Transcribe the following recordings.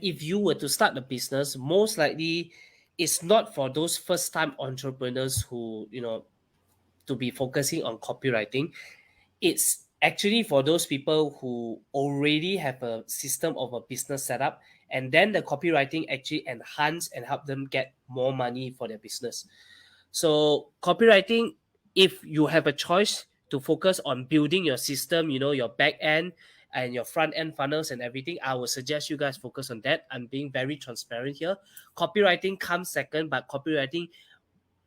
if you were to start a business, most likely it's not for those first time entrepreneurs who, to be focusing on copywriting. It's actually for those people who already have a system of a business setup, and then the copywriting actually enhance and help them get more money for their business. So copywriting, if you have a choice to focus on building your system, your back end and your front end funnels and everything, I would suggest you guys focus on that. I'm being very transparent here. Copywriting comes second, but copywriting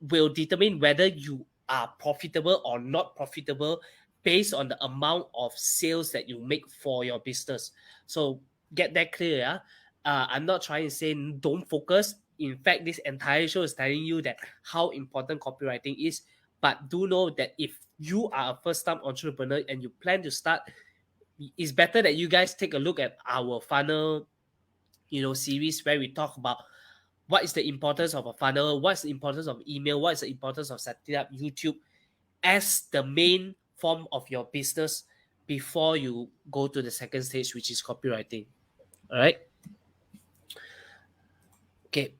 will determine whether you are profitable or not profitable based on the amount of sales that you make for your business. So get that clear. Yeah? I'm not trying to say don't focus. In fact, this entire show is telling you that how important copywriting is. But do know that if you are a first-time entrepreneur and you plan to start, it's better that you guys take a look at our funnel, series where we talk about what is the importance of a funnel, what's the importance of email, what is the importance of setting up YouTube as the main form of your business before you go to the second stage, which is copywriting. All right. Okay.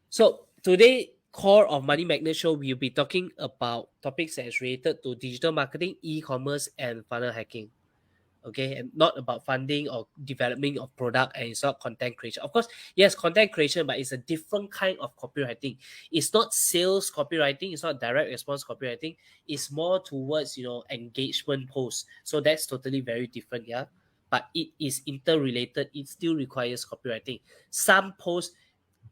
So today, core of Money Magnet Show, we'll be talking about topics that is related to digital marketing, e-commerce, and funnel hacking. Okay, and not about funding or development of product, and it's not content creation. Of course, yes, content creation, but it's a different kind of copywriting. It's not sales copywriting, it's not direct response copywriting. It's more towards engagement posts. So that's totally very different, yeah. But it is interrelated. It still requires copywriting. Some posts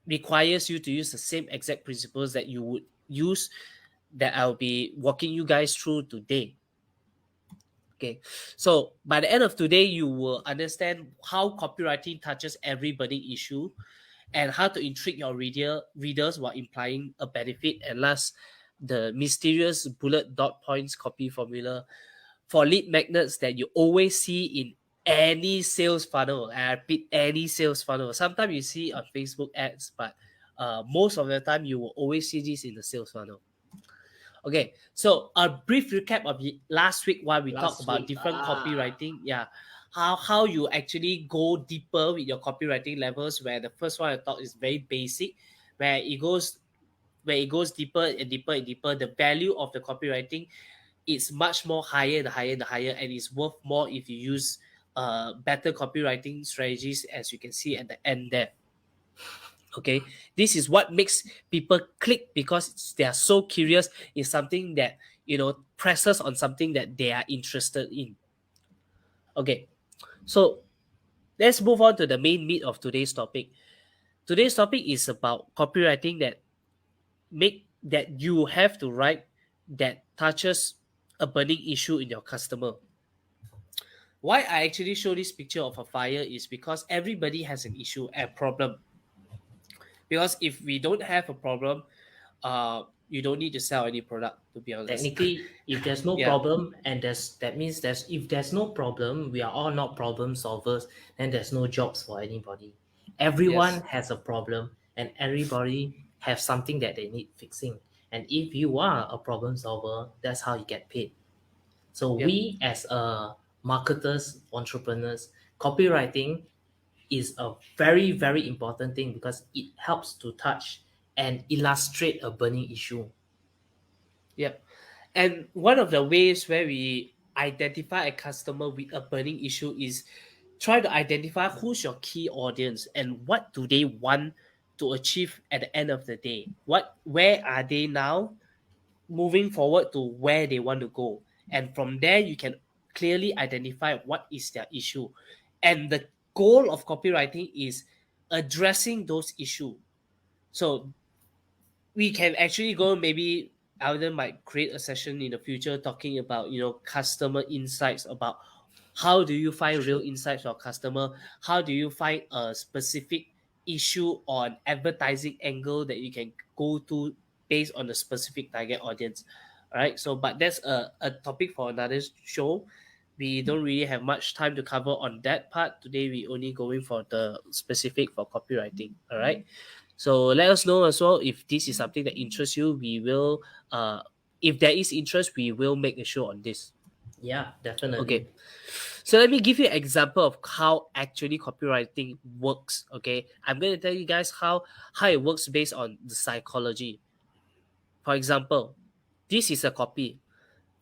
requires you to use the same exact principles that you would use, that I'll be walking you guys through today. Okay, so by the end of today, you will understand how copywriting touches every burning issue and how to intrigue your readers while implying a benefit. And last, the mysterious bullet dot points copy formula for lead magnets that you always see in any sales funnel. I repeat, any sales funnel. Sometimes you see on Facebook ads, but most of the time you will always see this in the sales funnel. Okay, so a brief recap of last week while we talked about different copywriting. Yeah, how you actually go deeper with your copywriting levels. Where the first one I thought is very basic, where it goes deeper and deeper and deeper. The value of the copywriting is much more higher and higher and higher, and it's worth more if you use better copywriting strategies, as you can see at the end there. Okay, this is what makes people click, because they are so curious in something that presses on something that they are interested in. Okay, so let's move on to the main meat of today's topic. Today's topic is about copywriting that you have to write that touches a burning issue in your customer. Why I actually show this picture of a fire is because everybody has an issue, a problem. Because if we don't have a problem, you don't need to sell any product, to be honest. Technically, if there's no Yeah. problem, and that means if there's no problem, we are all not problem solvers, then there's no jobs for anybody. Everyone Yes. has a problem, and everybody have something that they need fixing. And if you are a problem solver, that's how you get paid. So Yep. we as marketers, entrepreneurs, copywriting is a very, very important thing because it helps to touch and illustrate a burning issue. Yep. And one of the ways where we identify a customer with a burning issue is try to identify who's your key audience and what do they want to achieve at the end of the day. Where are they now, moving forward to where they want to go. And from there, you can clearly identify what is their issue. And the goal of copywriting is addressing those issues. So we can actually go, maybe Alden might create a session in the future talking about, customer insights, about how do you find real insights for customer? How do you find a specific issue on advertising angle that you can go to based on the specific target audience? All right. So, but that's a topic for another show. We don't really have much time to cover on that part. Today, we only going for the specific for copywriting. All right. So let us know as well if this is something that interests you. We will, if there is interest, we will make a show on this. Yeah, definitely. Okay. So let me give you an example of how actually copywriting works. Okay, I'm going to tell you guys how it works based on the psychology. For example, this is a copy.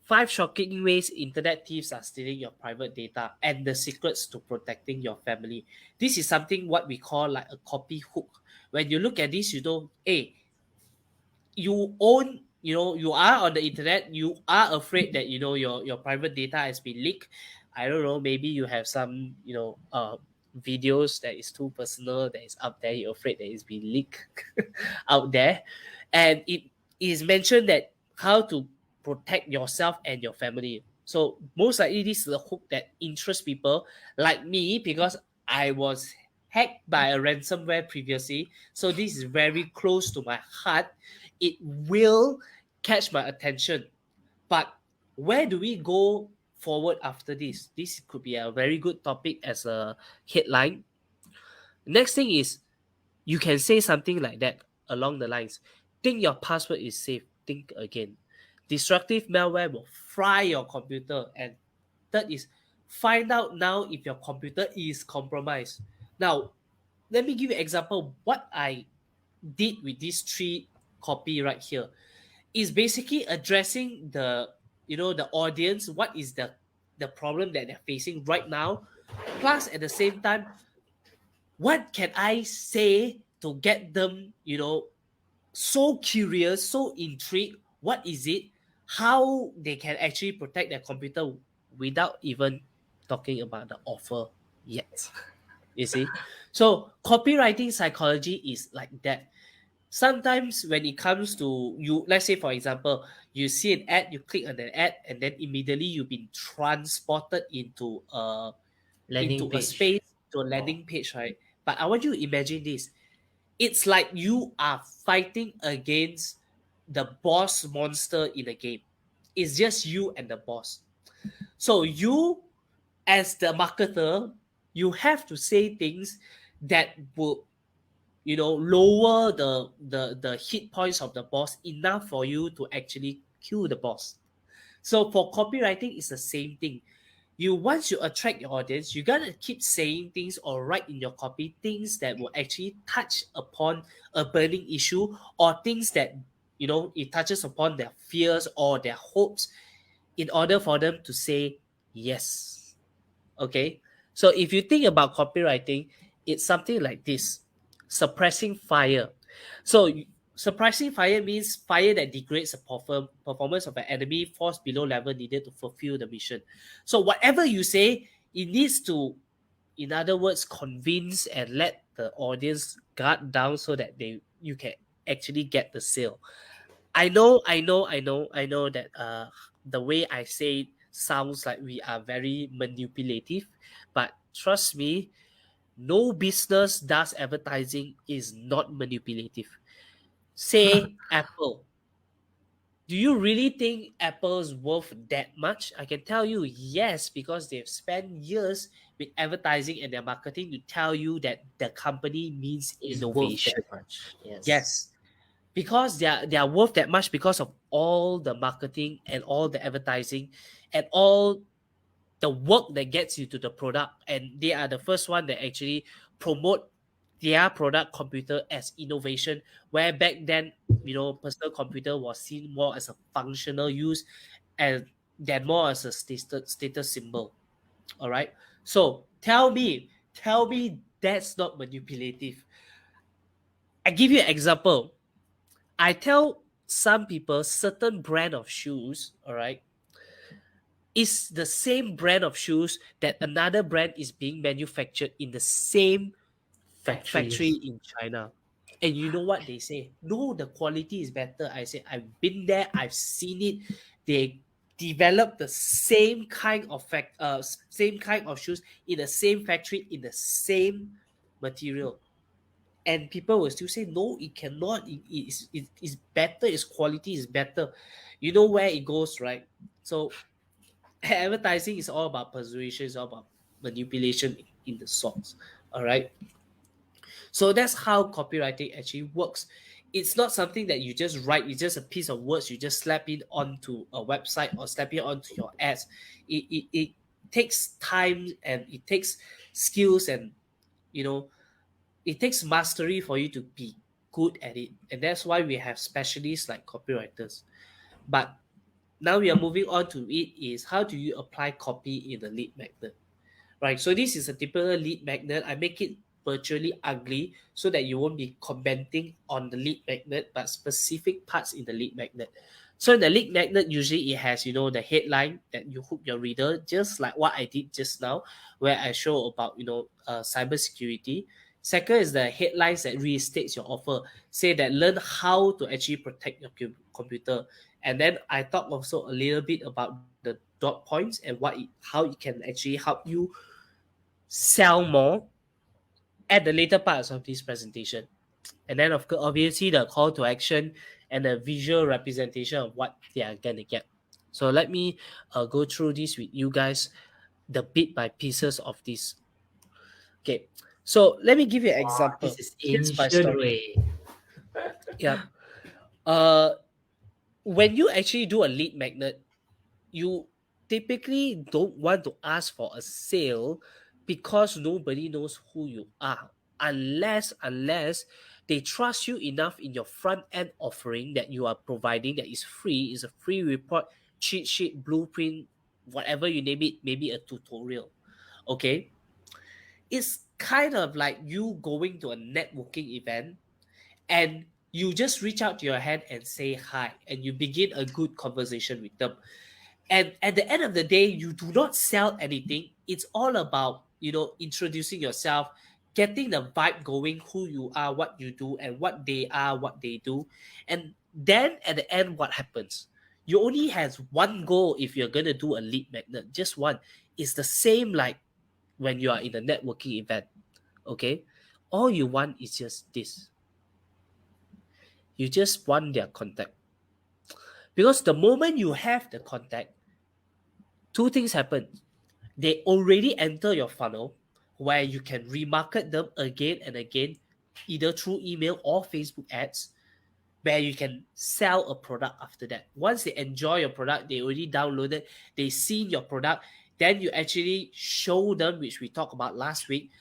5 shocking ways internet thieves are stealing your private data and the secrets to protecting your family. This is something what we call like a copy hook. When you look at this, you know, hey, you own, you know, you are on the internet, you are afraid that, you know, your private data has been leaked. I don't know, maybe you have some, you know, videos that is too personal that is up there, you're afraid that it's been leaked out there. And it is mentioned that how to protect yourself and your family. So most likely this is the hook that interests people like me, because I was hacked by a ransomware previously. So this is very close to my heart. It will catch my attention. But where do we go forward after this? This could be a very good topic as a headline. Next thing is, you can say something like that along the lines: think your password is safe, think again. Destructive malware will fry your computer. And third is, find out now if your computer is compromised. Now, let me give you an example. What I did with these 3 copy right here is basically addressing the, you know, the audience, what is the problem that they're facing right now, plus at the same time, what can I say to get them, you know, so curious, so intrigued, what is it, how they can actually protect their computer without even talking about the offer yet. You see, so copywriting psychology is like that. Sometimes when it comes to you, let's say for example, you see an ad, you click on the ad, and then immediately you've been transported Landing into a page. space, to a Oh, landing page, right? But I want you to imagine this. It's like you are fighting against the boss monster in the game. It's just you and the boss. So you, as the marketer, you have to say things that will, you know, lower the hit points of the boss enough for you to actually kill the boss. So for copywriting, it's the same thing. You, once you attract your audience, you gotta keep saying things or write in your copy things that will actually touch upon a burning issue, or things that, you know, it touches upon their fears or their hopes, in order for them to say yes. Okay, so if you think about copywriting, it's something like this: suppressing fire. So suppressing fire means fire that degrades the performance of an enemy force below level needed to fulfill the mission. So whatever you say, it needs to, in other words, convince and let the audience guard down so that they, you can actually get the sale. I know that the way I say it sounds like we are very manipulative, but trust me, no business does advertising is not manipulative. Say Apple. Do you really think Apple's worth that much? I can tell you yes, because they've spent years with advertising and their marketing to tell you that the company means it's worth innovation. that much. Yes. Yes, because they are worth that much because of all the marketing and all the advertising and all the work that gets you to the product. And they are the first one that actually promote their product computer as innovation, where back then, you know, personal computer was seen more as a functional use, and than more as a status symbol. All right, so tell me that's not manipulative. I give you an example. I tell some people certain brand of shoes, all right, is the same brand of shoes that another brand is being manufactured in the same factory Factories. in China. And you know what they say? No, the quality is better. I say, I've been there, I've seen it. They develop the same kind of same kind of shoes in the same factory in the same material. And people will still say no, it cannot. It's better, its quality is better. You know where it goes, right? So advertising is all about persuasion, it's all about manipulation in the source. All right, so that's how copywriting actually works. It's not something that you just write, it's just a piece of words you just slap it onto a website or slap it onto your ads. It takes time and it takes skills, and you know, it takes mastery for you to be good at it. And that's why we have specialists like copywriters. But now we are moving on to it is how do you apply copy in the lead magnet, right? So this is a typical lead magnet. I make it virtually ugly so that you won't be commenting on the lead magnet, but specific parts in the lead magnet. So in the lead magnet, usually it has, you know, the headline that you hook your reader, just like what I did just now, where I show about, you know, cybersecurity. Second is the headlines that restates your offer, say that learn how to actually protect your computer. And then I talk also a little bit about the dot points and how it can actually help you sell more at the later parts of this presentation. And then, of course, obviously, the call to action and the visual representation of what they are going to get. So let me go through this with you guys, the bit by pieces of this. Okay, so let me give you an Wow, this example. is Here's my ancient story. way. Yeah. Uh, when you actually do a lead magnet, you typically don't want to ask for a sale because nobody knows who you are, unless they trust you enough in your front end offering that you are providing, that is a free report, cheat sheet, blueprint, whatever you name it, maybe a tutorial. Okay, it's kind of like you going to a networking event and you just reach out to your hand and say hi and you begin a good conversation with them. And at the end of the day, you do not sell anything. It's all about, you know, introducing yourself, getting the vibe going, who you are, what you do, and what they are, what they do. And then at the end, what happens? You only has one goal if you're gonna do a lead magnet, just one. It's the same like when you are in a networking event. Okay? All you want is just this. You just want their contact. Because the moment you have the contact, two things happen. They already enter your funnel where you can remarket them again and again, either through email or Facebook ads, where you can sell a product after that. Once they enjoy your product, they already downloaded, they seen your product, then you actually show them, which we talked about last week,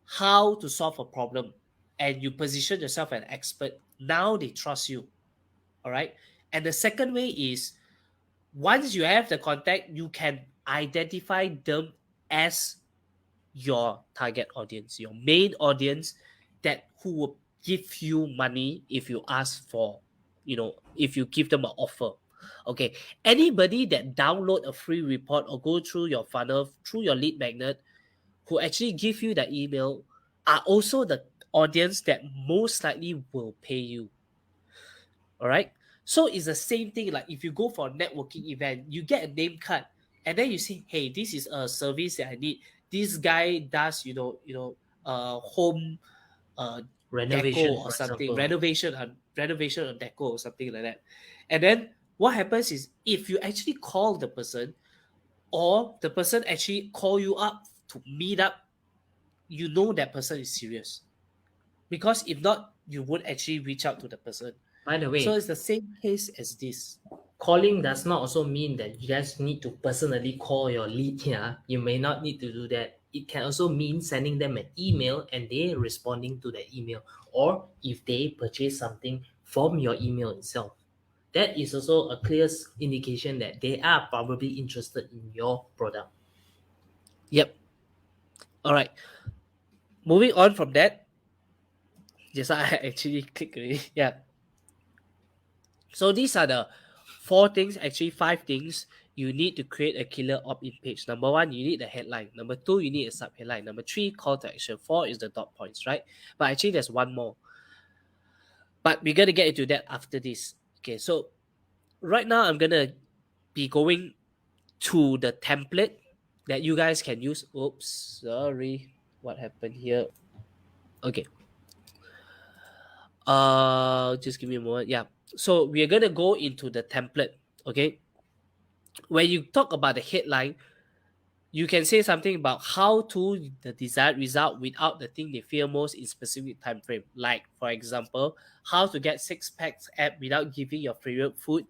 how to solve a problem. And you position yourself as an expert. Now they trust you. All right. And the second way is once you have the contact, you can identify them as your target audience, your main audience, that who will give you money if you ask for, you know, if you give them an offer. Okay, anybody that download a free report or go through your funnel through your lead magnet who actually give you the email are also the audience that most likely will pay you. All right. So it's the same thing. Like if you go for a networking event, you get a name card, and then you say, "Hey, this is a service that I need. This guy does, home, uh, Renovation, deco or for something, example. renovation or deco or something like that." And then what happens is, if you actually call the person, or the person actually call you up to meet up, you know that person is serious. Because if not, you would actually reach out to the person. By the So way, it's the same case as this. calling does not also mean that you guys need to personally call your lead here. You may not need to do that. It can also mean sending them an email and they responding to the email, or if they purchase something from your email itself. That is also a clear indication that they are probably interested in your product. Yep. All right. Moving on from that, yes, I actually clicked already. Yeah. So these are the four things, actually five things you need to create a killer opt-in page. Number one, you need the headline. Number two, you need a sub-headline. Number three, call to action. Four is the dot points, right? But actually, there's one more. But we're gonna get into that after this. Okay. So right now, I'm gonna be going to the template that you guys can use. Oops, sorry. What happened here? Okay. Just give me a moment. Yeah. So we are gonna go into the template. Okay. When you talk about the headline, you can say something about how to the desired result without the thing they fear most in specific time frame. Like for example, how to get six packs app without giving your favorite food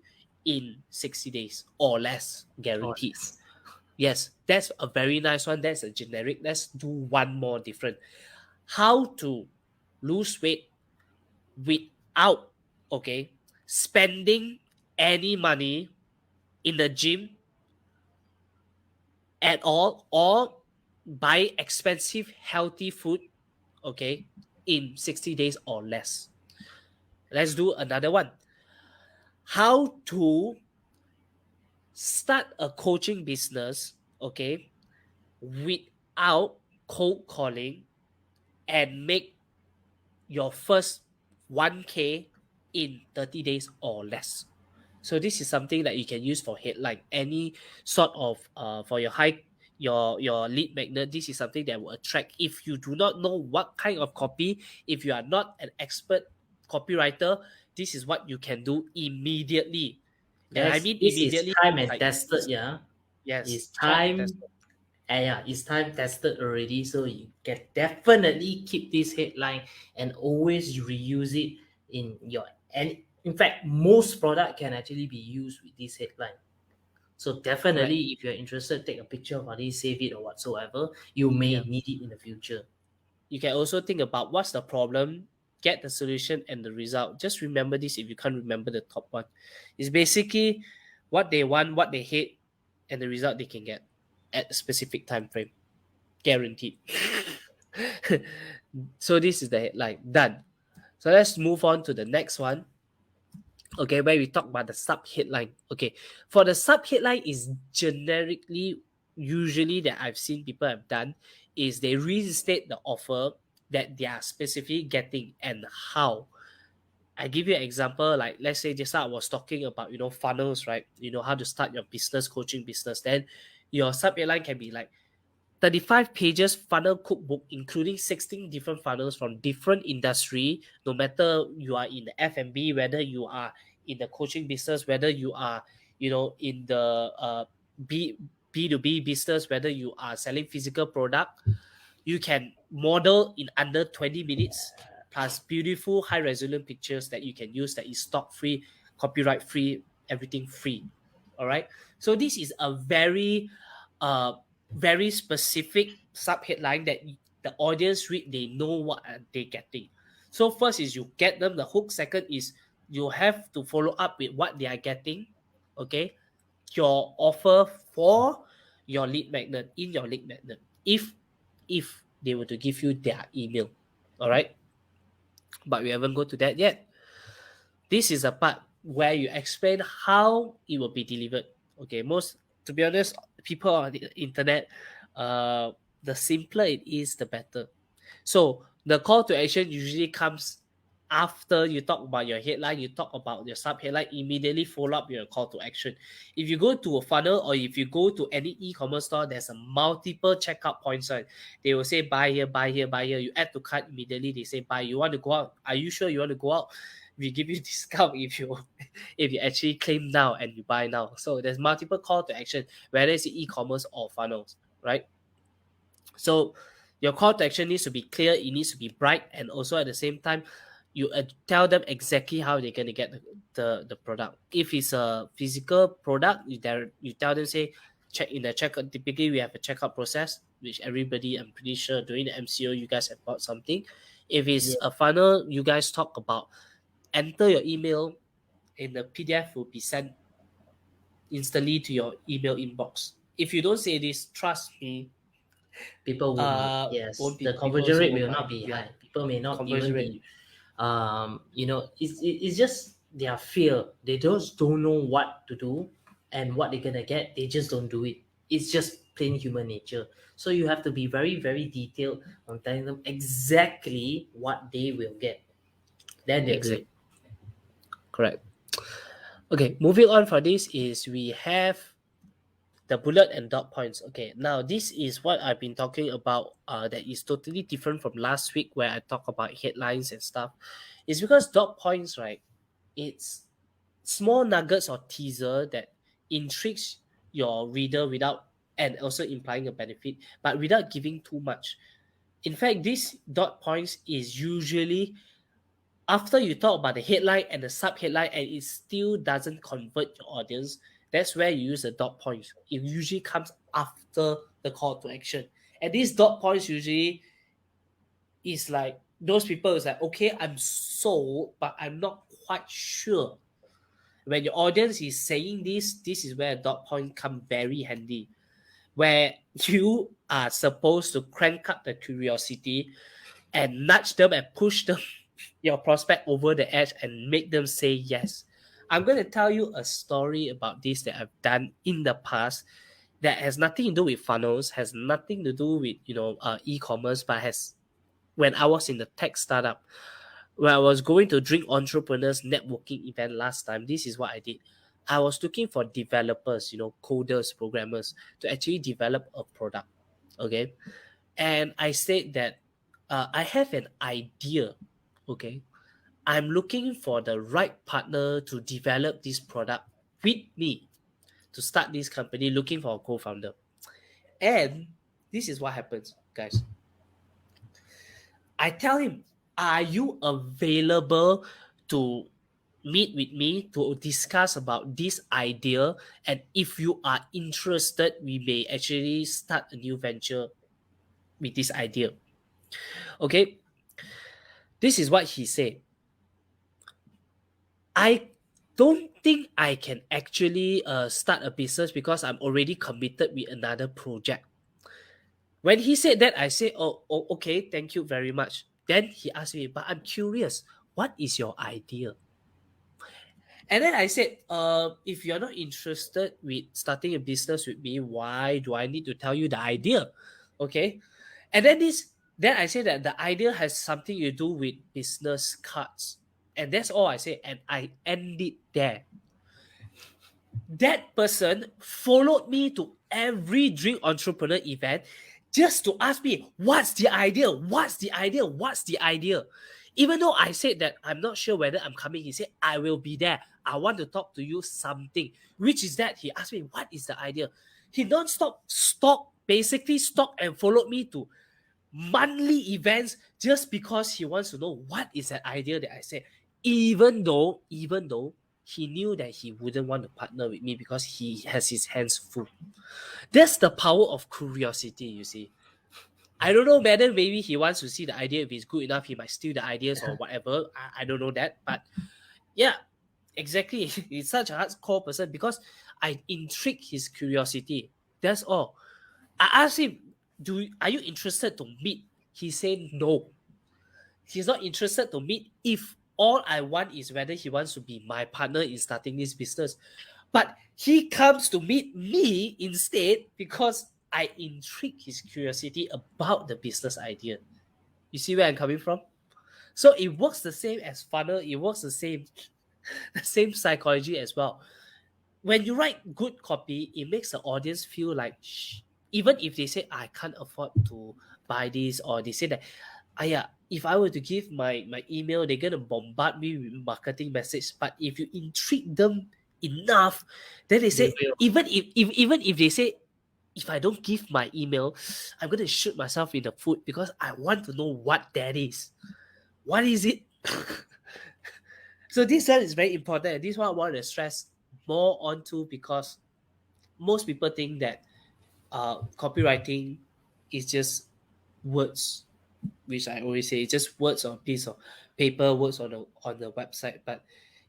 in 60 days or less, Or guaranteed. less. Yes, that's a very nice one. That's a generic. Let's do one more different. How to lose weight without, okay, spending any money in the gym at all, or buy expensive healthy food, okay, in 60 days or less. Let's do another one. How to start a coaching business, okay, without cold calling and make your first 1K in 30 days or less. So this is something that you can use for headline, any sort of for your your lead magnet. This is something that will attract. If you do not know what kind of copy, if you are not an expert copywriter, this is what you can do immediately. And I mean This is immediately, time and like tested, yeah. yes, It's tried and time, tested. yeah, it's time tested already. So you can definitely keep this headline and always reuse it in your, and in fact, most product can actually be used with this headline. So Correct. definitely, if you're interested, take a picture of it, save it or whatsoever. You may Yeah. need it in the future. You can also think about what's the problem, get the solution and the result. Just remember this if you can't remember the top one. It's basically what they want, what they hate, and the result they can get at a specific time frame. Guaranteed. So this is the headline. Done. So let's move on to the next one. Okay, where we talk about the sub headline. Okay, for the sub headline is generically usually that I've seen people have done is they restate the offer that they are specifically getting and how. I give you an example, like let's say just now I was talking about funnels, right? How to start your business coaching business. Then your sub headline can be like 35 pages funnel cookbook, including 16 different funnels from different industry, no matter you are in the F&B, whether you are in the coaching business, whether you are, in the B2B business, whether you are selling physical product, you can model in under 20 minutes, plus beautiful high resolution pictures that you can use that is stock free, copyright free, everything free. All right. So this is a uh very specific sub headline that the audience read, they know what are they getting. So first is you get them the hook. Second is you have to follow up with what they are getting. Okay. Your offer for your lead magnet, in your lead magnet, if they were to give you their email. All right, but we haven't go to that yet. This is a part where you explain how it will be delivered. Okay, most, to be honest, people on the internet, uh the simpler it is the better. So the call to action usually comes after you talk about your headline, you talk about your sub headline, immediately follow up your call to action. If you go to a funnel or if you go to any e-commerce store, there's a multiple checkout points. Right? They will say buy here, buy here, buy here. You add to cart, immediately they say buy. You want to go out? Are you sure you want to go out? We give you discount if you if you actually claim now and you buy now. So there's multiple call to action, whether it's e-commerce or funnels, right? So your call to action needs to be clear, it needs to be bright, and also at the same time, you tell them exactly how they're going to get the product. If it's a physical product, you tell them, say, check in the checkout. Typically, we have a checkout process, which everybody, I'm pretty sure, during the MCO, you guys have bought something. If it's Yeah. a funnel, you guys talk about enter your email, and the PDF will be sent instantly to your email inbox. If you don't say this, trust me, People would not. Yes, won't the be people conversion also rate won't will buy. not be Yeah, high. People may not conversion even rate. be, it's just their fear. They just don't know what to do and what they're gonna get. They just don't do it. It's just plain human nature. So you have to be very, very detailed on telling them exactly what they will get. Then they'll do Exact. it. Correct. Okay, moving on for this is we have the bullet and dot points. Okay, now this is what I've been talking about. That is totally different from last week where I talk about headlines and stuff. It's because dot points, right? It's small nuggets or teaser that intrigues your reader without, and also implying a benefit, but without giving too much. In fact, this dot points is usually after you talk about the headline and the sub headline and it still doesn't convert your audience. That's where you use the dot points. It usually comes after the call to action. And these dot points usually is like those people is like, okay, I'm sold, but I'm not quite sure. When your audience is saying this is where a dot point come very handy, where you are supposed to crank up the curiosity and nudge them and push them, your prospect over the edge and make them say yes. I'm going to tell you a story about this that I've done in the past that has nothing to do with funnels, has nothing to do with e-commerce, but has when I was in the tech startup, when I was going to Drink Entrepreneurs networking event last time, this is what I did. I was looking for developers, coders, programmers, to actually develop a product. Okay. And I said that I have an idea. Okay. I'm looking for the right partner to develop this product with me to start this company, looking for a co-founder. And this is what happens, guys. I tell him, are you available to meet with me to discuss about this idea? And if you are interested, we may actually start a new venture with this idea. Okay. This is what he said. I don't think I can actually start a business because I'm already committed with another project. When he said that, I said, oh, okay, thank you very much. Then he asked me, but I'm curious, what is your idea? And then I said, if you're not interested with starting a business with me, why do I need to tell you the idea? Okay. And then I said that the idea has something to do with business cards. And that's all I said. And I end it there. That person followed me to every Drink Entrepreneur event just to ask me, what's the idea? What's the idea? What's the idea? Even though I said that I'm not sure whether I'm coming, he said, I will be there. I want to talk to you something. Which is that? He asked me, what is the idea? He non-stop basically stalked and followed me to monthly events just because he wants to know what is that idea that I said. Even though he knew that he wouldn't want to partner with me because he has his hands full. That's the power of curiosity, you see. I don't know whether maybe he wants to see the idea. If it's good enough, he might steal the ideas or whatever. I don't know that. But yeah, exactly. He's such a hardcore person because I intrigued his curiosity. That's all. I asked him, are you interested to meet? He said no. He's not interested to meet if all I want is whether he wants to be my partner in starting this business. But he comes to meet me instead because I intrigue his curiosity about the business idea. You see where I'm coming from? So it works the same as funnel. It works the same psychology as well. When you write good copy, it makes the audience feel like, even if they say, I can't afford to buy this, or they say that, if I were to give my email, they're going to bombard me with marketing message. But if you intrigue them enough, then they say, even if they say, if I don't give my email, I'm going to shoot myself in the foot because I want to know what that is. What is it? So this one is very important. This one I want to stress more onto because most people think that copywriting is just words, which I always say, it's just words on a piece of paper, words on the website. But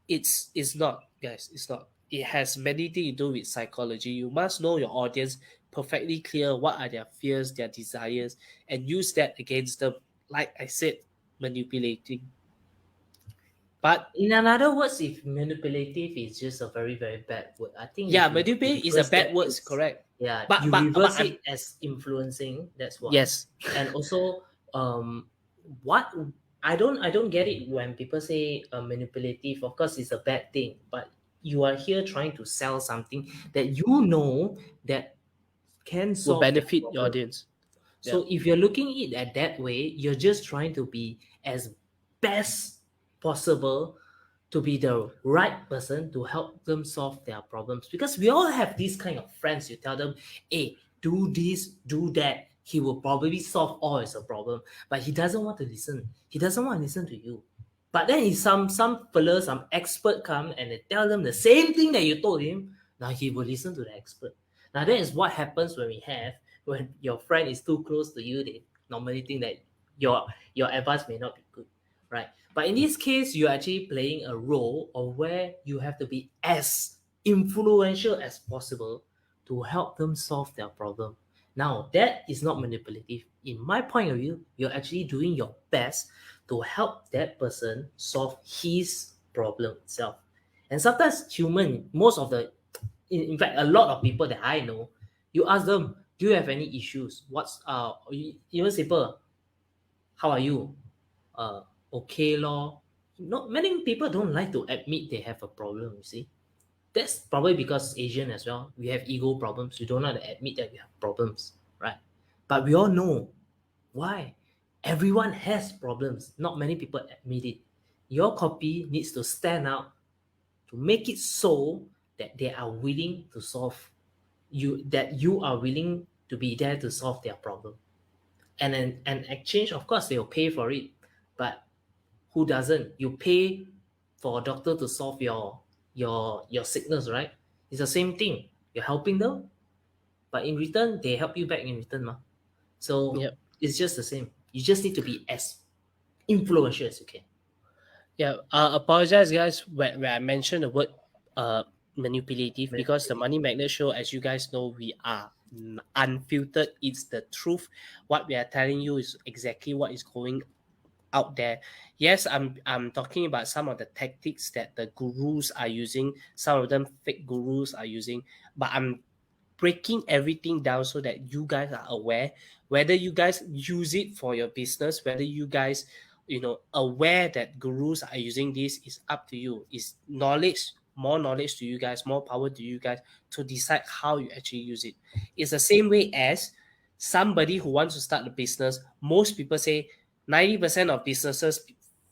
it's not, guys. It's not. It has many things to do with psychology. You must know your audience perfectly clear. What are their fears, their desires, and use that against them. Like I said, manipulating. But in other words, if manipulative is just a very, very bad word, I think manipulative is a bad word, correct? Yeah, but you but, reverse but it as influencing. That's one. Yes. And also, what I don't get it when people say manipulative. Of course, it's a bad thing, but you are here trying to sell something that you know that can solve will benefit their your problem. audience. So if you're looking at it at that way, you're just trying to be as best possible to be the right person to help them solve their problems. Because we all have these kind of friends. You tell them, hey, do this, do that. He will probably solve all his problem, but he doesn't want to listen. He doesn't want to listen to you. But then if some fella, some expert come and they tell them the same thing that you told him, now he will listen to the expert. Now that is what happens when your friend is too close to you. They normally think that your advice may not be good, right? But in this case, you're actually playing a role of where you have to be as influential as possible to help them solve their problem. Now that is not manipulative. In my point of view, you're actually doing your best to help that person solve his problem itself. And sometimes most of the in fact, a lot of people that I know, you ask them, do you have any issues? Even simple, how are you? Uh, okay, lor. Not many people don't like to admit they have a problem. You see, that's probably because Asian as well. We have ego problems. We don't like to admit that we have problems, right? But we all know why. Everyone has problems. Not many people admit it. Your copy needs to stand out to make it so that they are willing to solve you are willing to be there to solve their problem. And then an exchange, of course, they'll pay for it. But who doesn't? You pay for a doctor to solve your sickness, right? It's the same thing. You're helping them, but in return, they help you back in return. Ma. So Yeah. it's just the same. You just need to be as influential as you can. Yeah, apologize, guys, when I mentioned the word uh manipulative, because the Money Magnet Show, as you guys know, we are unfiltered. It's the truth. What we are telling you is exactly what is going out there. Yes, I'm talking about some of the tactics that the gurus are using. Some of them fake gurus are using, but I'm breaking everything down so that you guys are aware, whether you guys use it for your business, whether you guys aware that gurus are using this, is up to you. Is knowledge, more knowledge to you guys, more power to you guys to decide how you actually use it. It's the same way as somebody who wants to start a business. Most people say 90% of businesses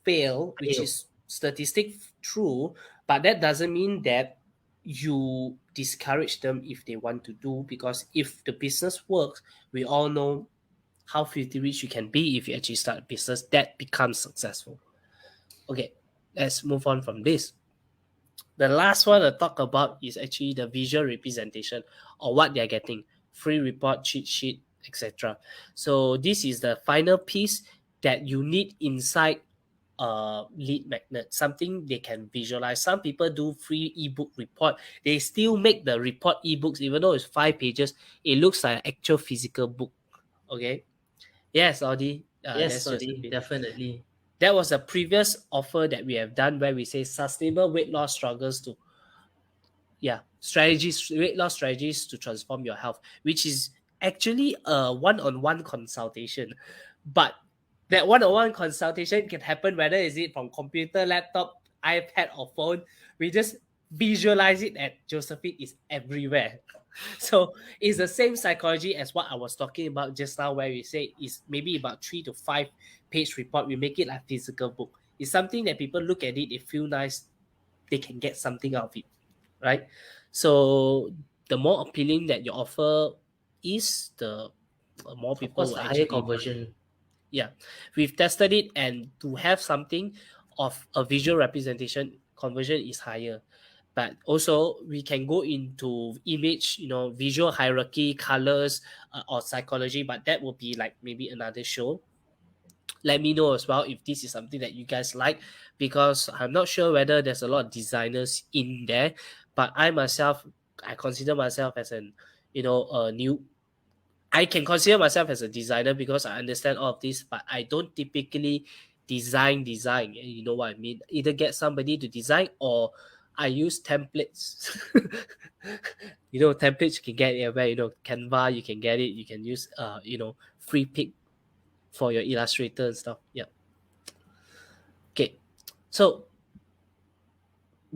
fail, which Fail. is statistic true, but that doesn't mean that you discourage them if they want to do, because if the business works, we all know how filthy rich you can be if you actually start a business that becomes successful. Okay, let's move on from this. The last one to talk about is actually the visual representation or what they're getting: free report, cheat sheet, etc. So this is the final piece that you need inside lead magnet, something they can visualize. Some people do free ebook report. They still make the report ebooks, even though it's 5 pages, it looks like an actual physical book. Okay. Yes, Audi. Yes, That's just a sorry, bit. definitely. That was a previous offer that we have done where we say sustainable weight loss struggles to, yeah, strategies, weight loss strategies to transform your health, which is actually a one-on-one consultation. But that one-on-one consultation can happen whether is it from computer, laptop, iPad, or phone. We just visualize it that Josephine is everywhere. So it's the same psychology as what I was talking about just now, where we say is maybe about 3 to 5 page report. We make it like physical book. It's something that people look at it, they feel nice, they can get something out of it, right? So the more appealing that your offer is, the more Of people course, will the higher actually want. conversion. Yeah, we've tested it, and to have something of a visual representation, conversion is higher. But also we can go into image, visual hierarchy, colors, or psychology, but that will be like maybe another show. Let me know as well if this is something that you guys like, because I'm not sure whether there's a lot of designers in there, but I consider myself as an, a new, I can consider myself as a designer because I understand all of this, but I don't typically design. You know what I mean? Either get somebody to design, or I use templates. Templates you can get everywhere. Canva, you can get it. You can use free pick for your Illustrator and stuff. Yeah. Okay. So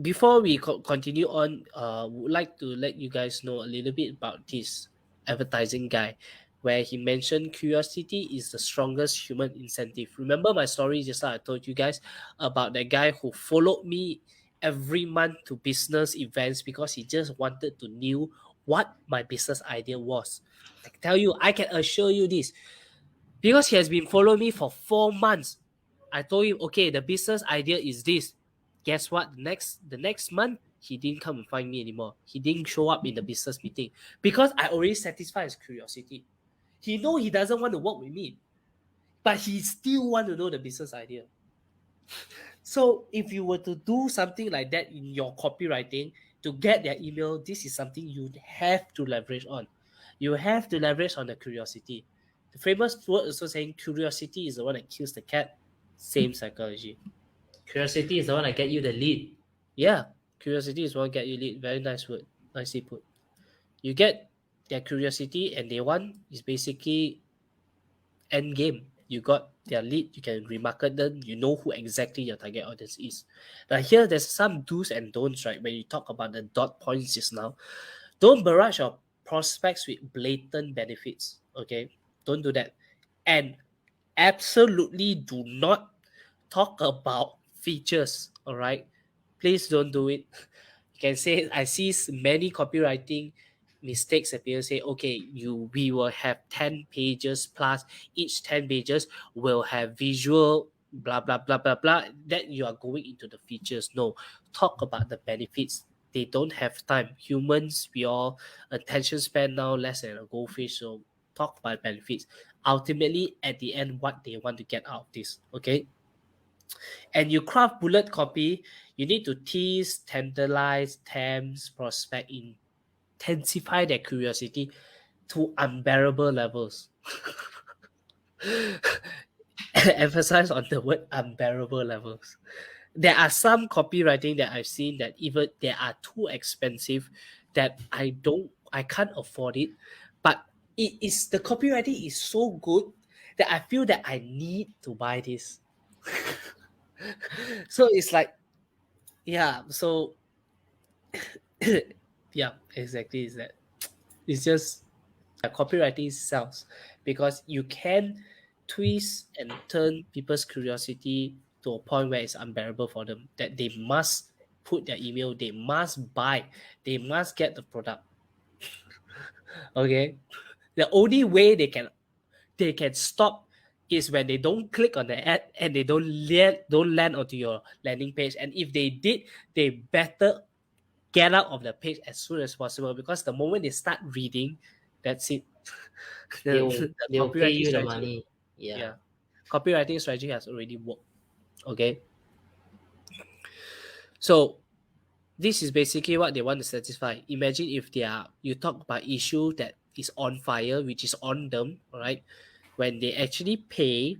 before we continue on, would like to let you guys know a little bit about this advertising guy, where he mentioned curiosity is the strongest human incentive. Remember my story just like I told you guys about that guy who followed me every month to business events because he just wanted to know what my business idea was. I can tell you, I can assure you this, because he has been following me for 4 months. I told him, okay, the business idea is this. Guess what? The next month, he didn't come and find me anymore. He didn't show up in the business meeting because I already satisfied his curiosity. He know he doesn't want to work with me, but he still want to know the business idea. So if you were to do something like that in your copywriting to get their email, this is something you have to leverage on. You have to leverage on the curiosity. The famous word also saying curiosity is the one that kills the cat. Same psychology. Curiosity is the one that get you the lead. Yeah, curiosity is what get you lead. Very nice word. Nicely put. You get their curiosity and they want is basically end game. You got their lead, you can remarket them, you know who exactly your target audience is. Now here there's some do's and don'ts, right? When you talk about the dot points just now. Don't barrage your prospects with blatant benefits. Okay. Don't do that. And absolutely do not talk about features. All right. Please don't do it. You can say I see many copywriting mistakes that people say, okay, we will have 10 pages plus each 10 pages will have visual blah blah blah blah blah. That you are going into the features. No, talk about the benefits. They don't have time. Humans, we all attention span now less than a goldfish. So talk about benefits. Ultimately, at the end, what they want to get out of this. Okay. And you craft bullet copy, you need to tease, tantalize, tempt, prospect, intensify their curiosity to unbearable levels. Emphasize on the word unbearable levels. There are some copywriting that I've seen that even they are too expensive that I can't afford it. But it is the copywriting is so good that I feel that I need to buy this. So it's like, yeah, so yeah, exactly is that. It's just copywriting sells because you can twist and turn people's curiosity to a point where it's unbearable for them that they must put their email, they must buy, they must get the product. Okay, the only way they can stop is when they don't click on the ad and they don't land onto your landing page. And if they did, they better get out of the page as soon as possible because the moment they start reading, that's it. the They'll pay copywriting you the strategy, money. Yeah. yeah, copywriting strategy has already worked. Okay, so this is basically what they want to satisfy. Imagine if you talk about issue that is on fire, which is on them, all right? When they actually pay,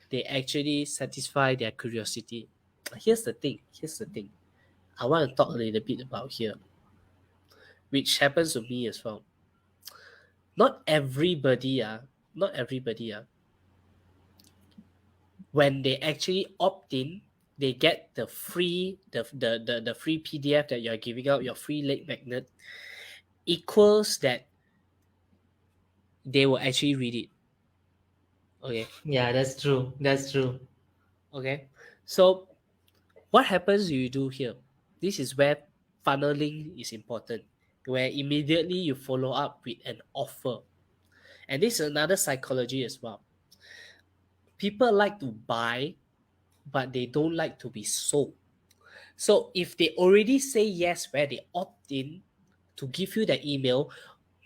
they actually satisfy their curiosity. Here's the thing. I want to talk a little bit about here, which happens to me as well. Not everybody, when they actually opt in, they get the free the free PDF that you're giving out, your free lead magnet, equals that they will actually read it. Okay. Yeah, that's true. That's true. Okay. So what happens you do here? This is where funneling is important, where immediately you follow up with an offer. And this is another psychology as well. People like to buy, but they don't like to be sold. So if they already say yes, where they opt in to give you the email,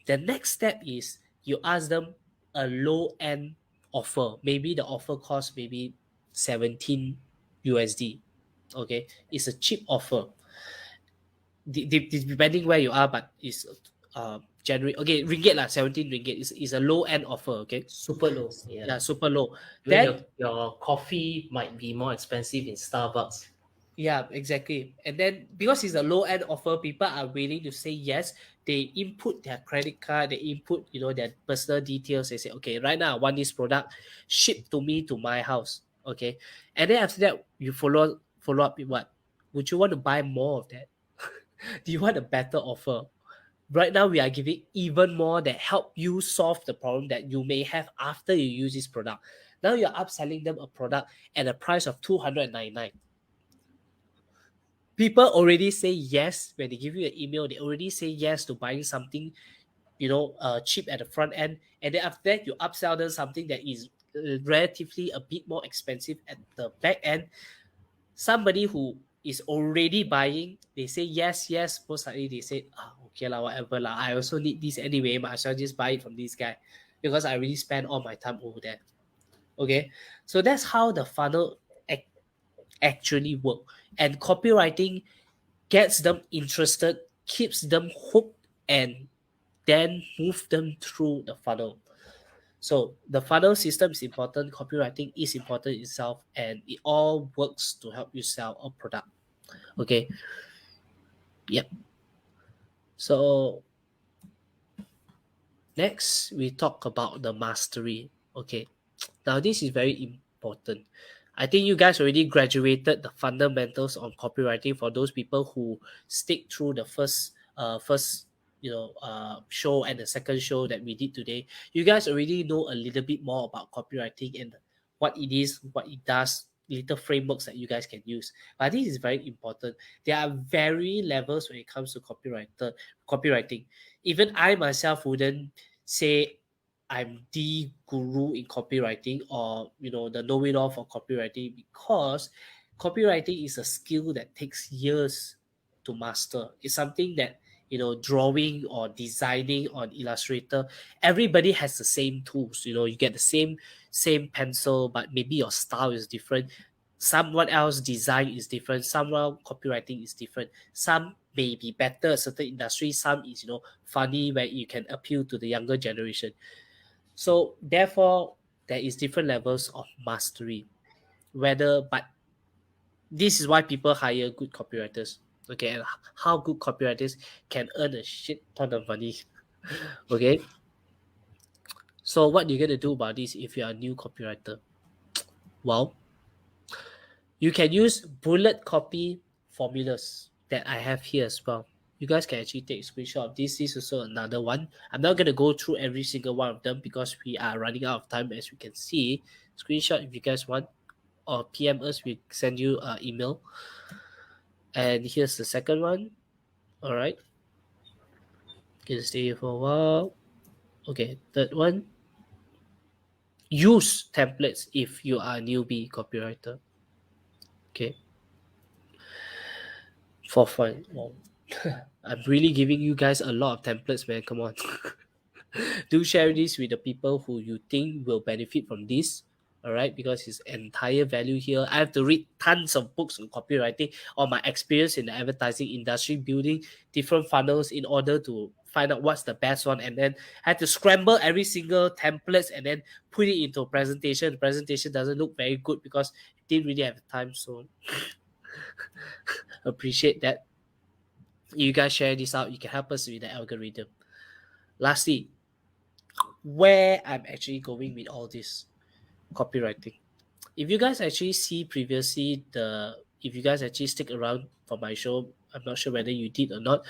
the next step is you ask them a low end offer. Maybe the offer costs maybe 17 USD. Okay, it's a cheap offer. Depending where you are, but it's January. Okay, ringgit lah, 17 ringgit is a low end offer. Okay, Super low. Yeah. yeah, super low. Even Then your coffee might be more expensive in Starbucks. yeah, exactly. And then because it's a low end offer, people are willing to say yes. They input their credit card, they input, their personal details. They say, okay, right now I want this product shipped to me to my house. Okay. And then after that, you follow up with what? Would you want to buy more of that? Do you want a better offer? Right now, we are giving even more that help you solve the problem that you may have after you use this product. Now you're upselling them a product at a price of 299. People already say yes when they give you an email. They already say yes to buying something, cheap at the front end, and then after that you upsell them something that is relatively a bit more expensive at the back end. Somebody who is already buying, they say yes, yes. Most likely they say, okay lah, whatever lah. I also need this anyway, but I shall just buy it from this guy because I already spent all my time over there. Okay, so that's how the funnel actually work. And copywriting gets them interested, keeps them hooked, and then move them through the funnel. So the funnel system is important, copywriting is important itself, and it all works to help you sell a product. Okay. Yep. So next we talk about the mastery. Okay. Now this is very important. I think you guys already graduated the fundamentals on copywriting for those people who stick through the first show and the second show that we did today. You guys already know a little bit more about copywriting and what it is, what it does, little frameworks that you guys can use. But this is very important. There are very levels when it comes to copywriting. Even I myself wouldn't say I'm the guru in copywriting or the know-it-all for copywriting, because copywriting is a skill that takes years to master. It's something that drawing or designing on Illustrator, everybody has the same tools. You get the same pencil, but maybe your style is different. Someone else design is different. Someone copywriting is different. Some may be better at certain industry. Some is funny where you can appeal to the younger generation. So therefore, there is different levels of mastery. But this is why people hire good copywriters. Okay, and how good copywriters can earn a shit ton of money. Okay. So what you're gonna do about this if you're a new copywriter? Well, you can use bullet copy formulas that I have here as well. You guys can actually take a screenshot of this. This is also another one. I'm not going to go through every single one of them because we are running out of time, as we can see. Screenshot if you guys want, or PM us, we send you an email. And here's the second one. All right. Can stay here for a while. Okay, third one. Use templates if you are a newbie copywriter. Okay. For fun. Wow. I'm really giving you guys a lot of templates, man. Come on. Do share this with the people who you think will benefit from this. All right, because it's entire value here. I have to read tons of books on copywriting or my experience in the advertising industry, building different funnels in order to find out what's the best one, and then I had to scramble every single templates and then put it into a presentation. The presentation doesn't look very good because I didn't really have time, so appreciate that. You guys share this out, you can help us with the algorithm. Lastly, where I'm actually going with all this copywriting. If you guys actually see previously if you guys actually stick around for my show, I'm not sure whether you did or not,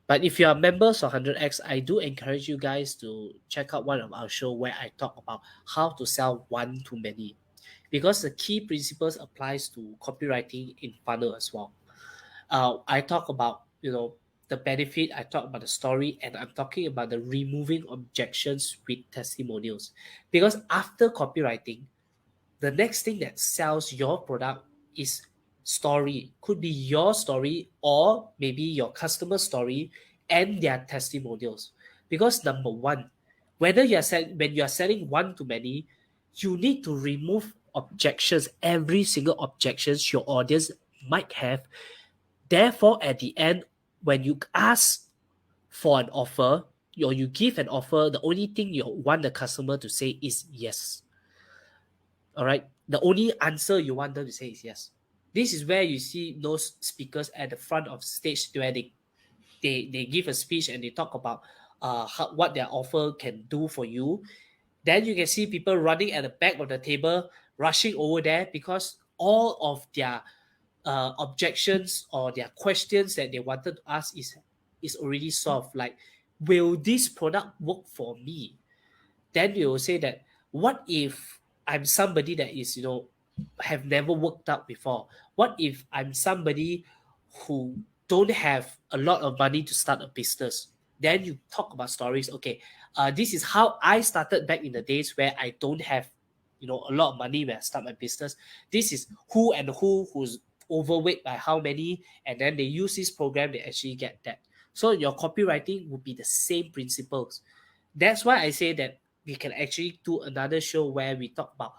but if you are members of 100x, I do encourage you guys to check out one of our show where I talk about how to sell one to many, because the key principles applies to copywriting in funnel as well. I talk about the benefit, I talk about the story, and I'm talking about the removing objections with testimonials. Because after copywriting, the next thing that sells your product is story. Could be your story or maybe your customer story and their testimonials. Because number one, when you are selling one to many, you need to remove objections, every single objections your audience might have. Therefore, at the end, when you ask for an offer or you give an offer, the only thing you want the customer to say is yes. All right. The only answer you want them to say is yes. This is where you see those speakers at the front of stage where they give a speech and they talk about what their offer can do for you. Then you can see people running at the back of the table, rushing over there because all of their objections or their questions that they wanted to ask is already solved. Like, will this product work for me? Then you will say that, what if I'm somebody that is have never worked out before? What if I'm somebody who don't have a lot of money to start a business? Then you talk about stories. Okay, this is how I started back in the days where I don't have a lot of money when I start my business. This is who's overweight by how many, and then they use this program, they actually get that. So your copywriting would be the same principles. That's why I say that we can actually do another show where we talk about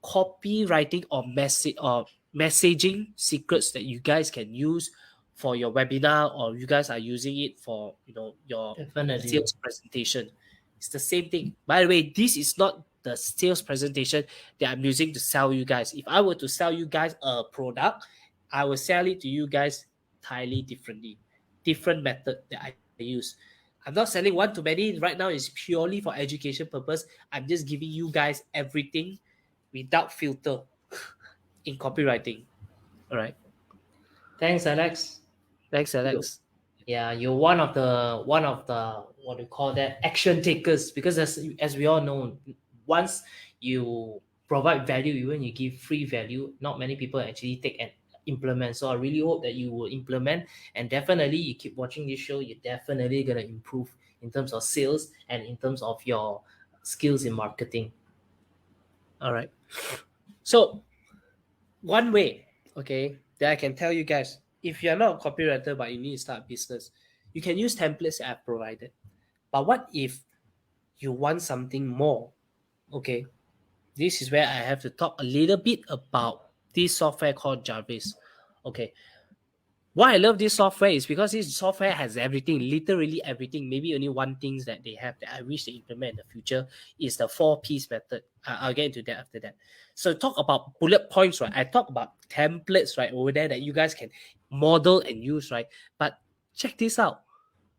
copywriting or messaging secrets that you guys can use for your webinar, or you guys are using it for your Definitely. sales presentation. It's the same thing. By the way, this is not the sales presentation that I'm using to sell you guys. If I were to sell you guys a product, I will sell it to you guys entirely differently, different method that I use. I'm not selling one to many right now. It's purely for education purpose. I'm just giving you guys everything without filter in copywriting. All right. Thanks, Alex. Thanks, You, Alex. yeah, you're one of the what do you call that, action takers, because as we all know, once you provide value, even you give free value, not many people actually take and implement. So I really hope that you will implement, and definitely you keep watching this show, you're definitely gonna improve in terms of sales and in terms of your skills in marketing. All right. So one way, okay, that I can tell you guys, if you're not a copywriter but you need to start a business, you can use templates that I've provided. But what if you want something more? Okay, this is where I have to talk a little bit about this software called Jarvis. Okay, why I love this software is because this software has everything, literally everything. Maybe only one thing that they have that I wish they implement in the future is the 4 piece method. I'll get into that after that. So talk about bullet points, right? I talk about templates, right, over there that you guys can model and use, right? But check this out.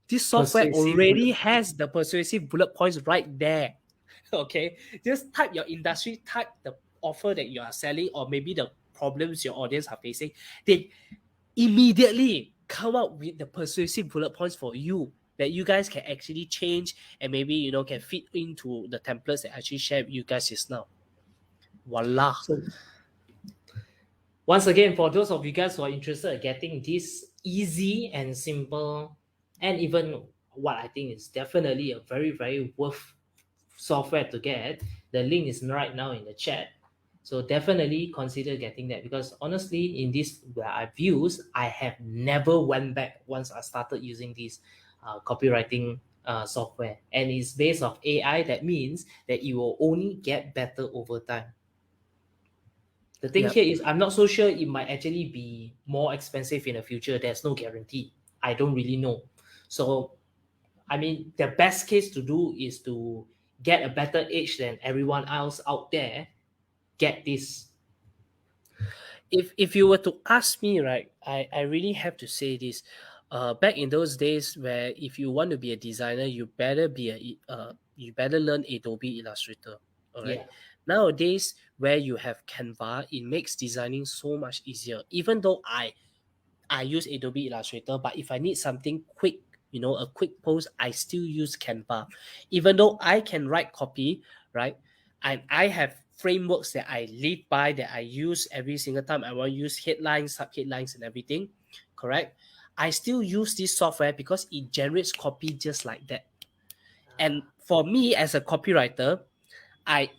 This software Persuasive already bullet. has the persuasive bullet points right there. Okay, just type your industry, type the offer that you are selling, or maybe the problems your audience are facing. They immediately come up with the persuasive bullet points for you that you guys can actually change, and maybe can fit into the templates that I actually shared with you guys just now. Voila. So once again, for those of you guys who are interested in getting this easy and simple, and even what I think is definitely a very, very worth software to get, the link is right now in the chat. So definitely consider getting that, because honestly, in this where I've used, I have never went back once I started using this copywriting software, and it's based off AI. That means that it will only get better over time. The thing Yep. here is I'm not so sure it might actually be more expensive in the future. There's no guarantee. I don't really know. So, I mean, the best case to do is to get a better edge than everyone else out there. Get this. If you were to ask me, right, I really have to say this. Back in those days, where if you want to be a designer, you better learn Adobe Illustrator. All right. Yeah. Nowadays, where you have Canva, it makes designing so much easier. Even though I use Adobe Illustrator, but if I need something quick, a quick post, I still use Canva. Even though I can write copy, right? And I have frameworks that I live by, that I use every single time I want to use headlines, sub headlines, and everything, correct? I still use this software because it generates copy just like that. And for me as a copywriter, I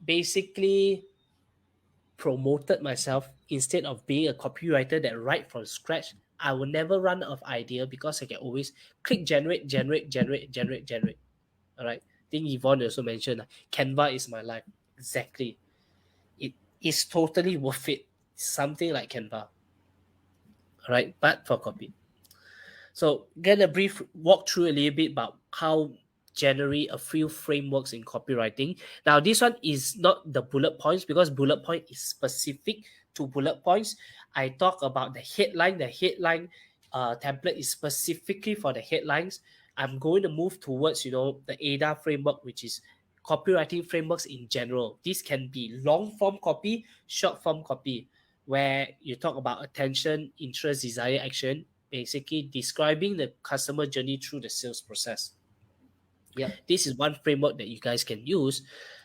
basically promoted myself instead of being a copywriter that write from scratch. I will never run out of idea because I can always click generate, generate, generate, generate, generate. All right. I think Yvonne also mentioned Canva is my life. Exactly. It is totally worth it. Something like Canva. All right. But for copy. So get a brief walk through a little bit about how generate a few frameworks in copywriting. Now this one is not the bullet points because bullet point is specific to bullet points. I talk about the headline. The headline template is specifically for the headlines. I'm going to move towards the ADA framework, which is copywriting frameworks in general. This can be long form copy, short form copy, where you talk about attention, interest, desire, action, basically describing the customer journey through the sales process. Yep. This is one framework that you guys can use.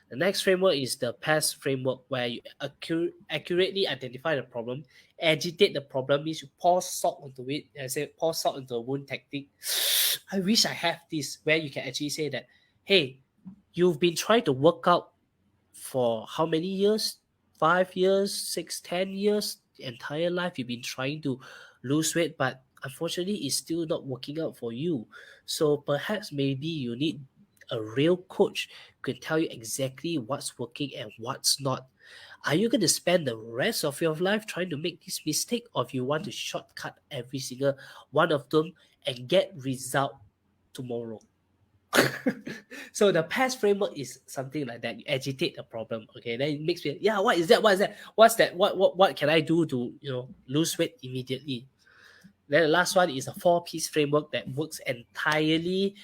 The next framework is the PASS framework, where you accurately identify the problem, agitate the problem, means you pour salt onto it. I say pour salt into a wound tactic. I wish I have this, where you can actually say that, hey, you've been trying to work out for how many years? 5 years, 6, 10 years? the entire life you've been trying to lose weight, but unfortunately it's still not working out for you. So perhaps maybe you need a real coach who can tell you exactly what's working and what's not. Are you going to spend the rest of your life trying to make this mistake, or if you want to shortcut every single one of them and get result tomorrow? So the past framework is something like that. You agitate the problem, okay? Then it makes me, yeah, what is that? What is that? What's that? What can I do to lose weight immediately? Then the last one is a 4 piece framework that works entirely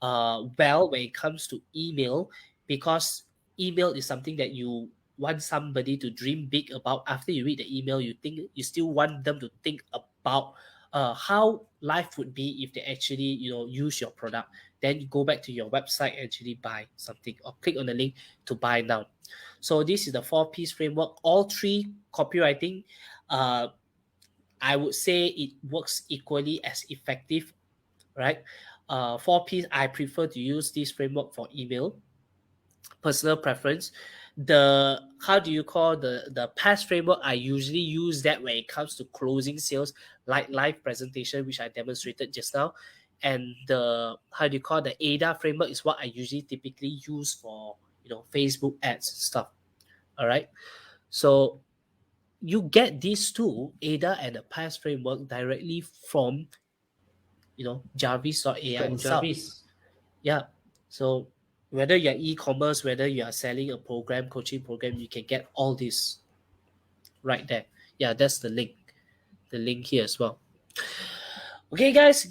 well when it comes to email, because email is something that you want somebody to dream big about. After you read the email, you still want them to think about how life would be if they actually use your product. Then you go back to your website and actually buy something or click on the link to buy now. So this is the 4 piece framework. All three copywriting, I would say it works equally as effective, right? 4 piece, I prefer to use this framework for email. Personal preference. The how do you call the past framework, I usually use that when it comes to closing sales, like live presentation, which I demonstrated just now. And the how do you call the ADA framework is what I usually typically use for Facebook ads stuff. All right. So you get these two, ADA and the past framework, directly from Jarvis.ai From itself. Jarvis. Yeah. So whether you're e-commerce, whether you are selling a program, coaching program, you can get all this right there. Yeah, that's the link. The link here as well. Okay, guys,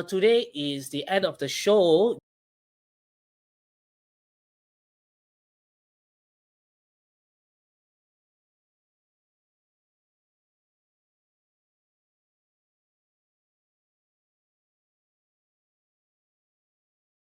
today is the end of the show.